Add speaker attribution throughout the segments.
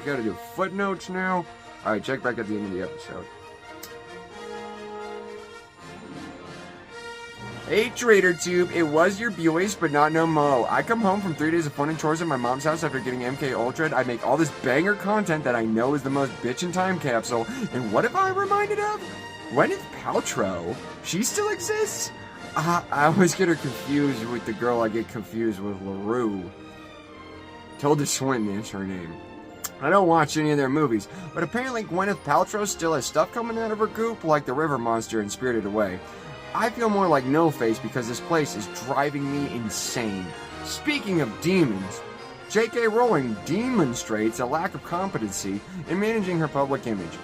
Speaker 1: I gotta do footnotes now. Alright, check back at the end of the episode. Hey Trader Tube, it was your boys, but not no mo. I come home from 3 days of fun and chores at my mom's house after getting MK Ultra. I make all this banger content that I know is the most bitchin' time capsule. And what am I reminded of? Gwyneth Paltrow? She still exists? I always get her confused with the girl I get confused with, LaRue. Tilda Swinton is her name. I don't watch any of their movies, but apparently Gwyneth Paltrow still has stuff coming out of her goop like the river monster in Spirited Away. I feel more like No Face because this place is driving me insane. Speaking of demons, J.K. Rowling demonstrates a lack of competency in managing her public image.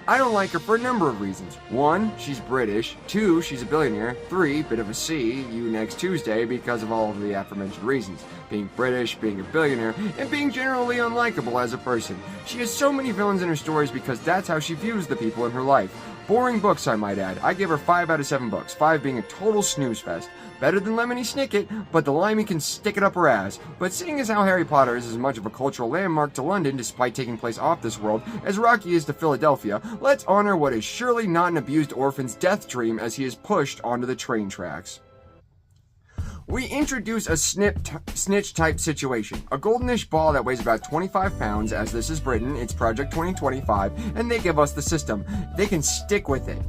Speaker 1: I don't like her for a number of reasons. 1, she's British. 2, she's a billionaire. 3, bit of a C, you next Tuesday because of all of the aforementioned reasons. Being British, being a billionaire, and being generally unlikable as a person. She has so many villains in her stories because that's how she views the people in her life. Boring books, I might add. I give her 5 out of 7 books, 5 being a total snooze fest. Better than Lemony Snicket, but the Limey can stick it up her ass. But seeing as how Harry Potter is as much of a cultural landmark to London despite taking place off this world as Rocky is to Philadelphia, let's honor what is surely not an abused orphan's death dream as he is pushed onto the train tracks. We introduce a snitch type situation. A goldenish ball that weighs about 25 pounds, as this is Britain, it's Project 2025, and they give us the system. They can stick with it.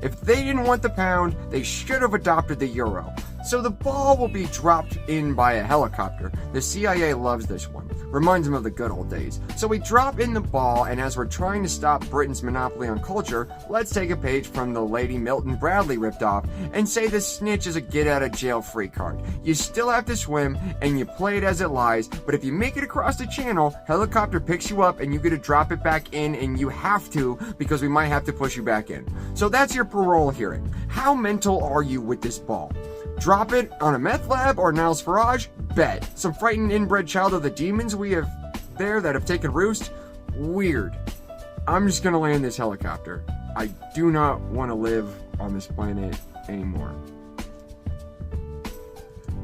Speaker 1: If they didn't want the pound, they should have adopted the euro. So the ball will be dropped in by a helicopter. The CIA loves this one. Reminds them of the good old days. So we drop in the ball, and as we're trying to stop Britain's monopoly on culture, let's take a page from the Lady Milton Bradley ripped off and say the snitch is a get-out-of-jail-free card. You still have to swim, and you play it as it lies, but if you make it across the channel, helicopter picks you up, and you get to drop it back in, and you have to, because we might have to push you back in. So that's your parole hearing. How mental are you with this ball? Drop it on a meth lab or Niles Farage? Bet. Some frightened inbred child of the demons we have there that have taken roost? Weird. I'm just gonna land this helicopter. I do not want to live on this planet anymore.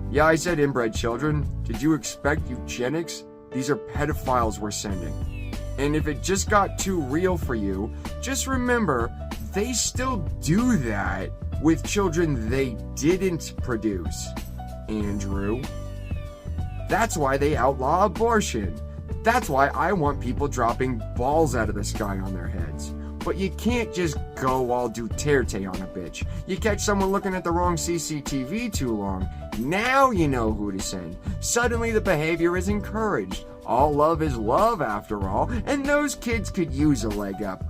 Speaker 1: Yeah, I said inbred children. Did you expect eugenics? These are pedophiles we're sending. And if it just got too real for you, just remember, they still do that with children they didn't produce, Andrew. That's why they outlaw abortion. That's why I want people dropping balls out of the sky on their heads. But you can't just go all Duterte on a bitch. You catch someone looking at the wrong CCTV too long, now you know who to send. Suddenly the behavior is encouraged. All love is love after all, and those kids could use a leg up.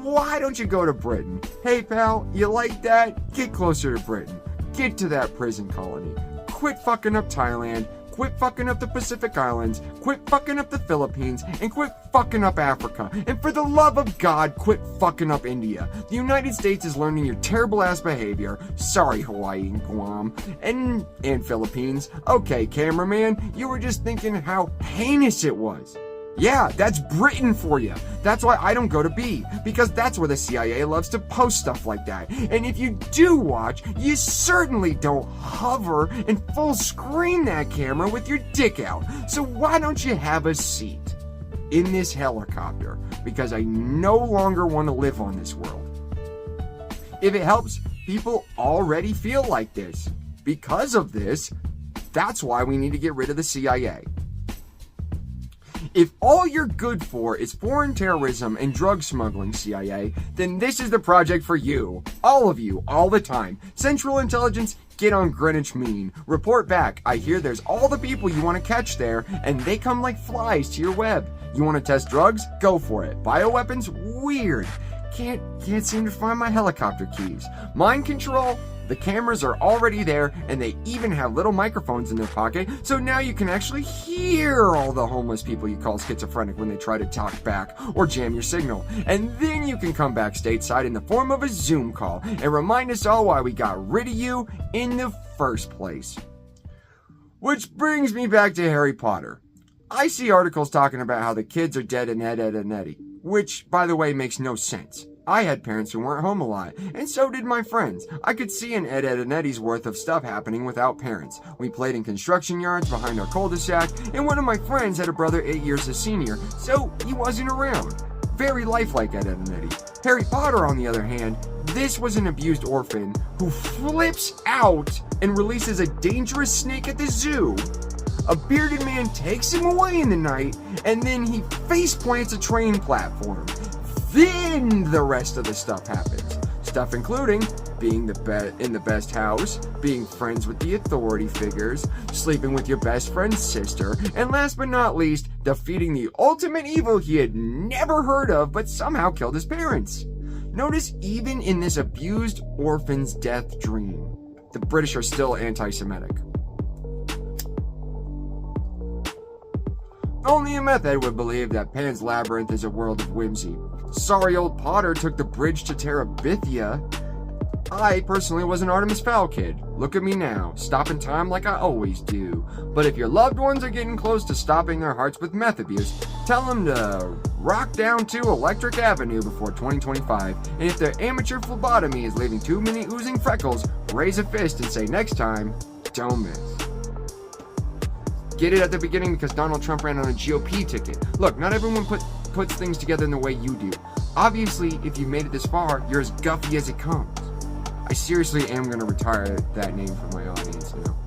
Speaker 1: Why don't you go to Britain? Hey pal, you like that? Get closer to Britain. Get to that prison colony. Quit fucking up Thailand. Quit fucking up the Pacific Islands. Quit fucking up the Philippines. And quit fucking up Africa. And for the love of God, quit fucking up India. The United States is learning your terrible ass behavior. Sorry, Hawaii and Guam. And Philippines. Okay, cameraman, you were just thinking how heinous it was. Yeah, that's Britain for you. That's why I don't go to B, because that's where the CIA loves to post stuff like that. And if you do watch, you certainly don't hover and full screen that camera with your dick out. So why don't you have a seat in this helicopter? Because I no longer want to live on this world. If it helps, people already feel like this. Because of this, that's why we need to get rid of the CIA. If all you're good for is foreign terrorism and drug smuggling, CIA, then this is the project for you. All of you, all the time. Central Intelligence, get on Greenwich Mean. Report back. I hear there's all the people you want to catch there, and they come like flies to your web. You want to test drugs? Go for it. Bioweapons? Weird. Can't seem to find my helicopter keys. Mind control? The cameras are already there, and they even have little microphones in their pocket, so now you can actually hear all the homeless people you call schizophrenic when they try to talk back or jam your signal. And then you can come back stateside in the form of a Zoom call and remind us all why we got rid of you in the first place. Which brings me back to Harry Potter. I see articles talking about how the kids are dead and Ed, Ed, and Eddie, which, by the way, makes no sense. I had parents who weren't home a lot, and so did my friends. I could see an Ed and Eddie's worth of stuff happening without parents. We played in construction yards behind our cul-de-sac, and one of my friends had a brother 8 years his senior, so he wasn't around. Very lifelike Ed and Eddie. Harry Potter, on the other hand, this was an abused orphan who flips out and releases a dangerous snake at the zoo. A bearded man takes him away in the night, and then he face plants a train platform. Then the rest of the stuff happens. Stuff including being in the best house, being friends with the authority figures, sleeping with your best friend's sister, and last but not least, defeating the ultimate evil he had never heard of but somehow killed his parents. Notice even in this abused orphan's death dream, the British are still anti-Semitic. Only a meth head would believe that Pan's Labyrinth is a world of whimsy. Sorry old Potter took the bridge to Terabithia. I personally was an Artemis Fowl kid. Look at me now, stopping time like I always do. But if your loved ones are getting close to stopping their hearts with meth abuse, tell them to rock down to Electric Avenue before 2025. And if their amateur phlebotomy is leaving too many oozing freckles, raise a fist and say next time, don't miss. Get it at the beginning because Donald Trump ran on a GOP ticket. Look, not everyone puts things together in the way you do. Obviously, if you made it this far, you're as guffy as it comes. I seriously am going to retire that name from my audience now.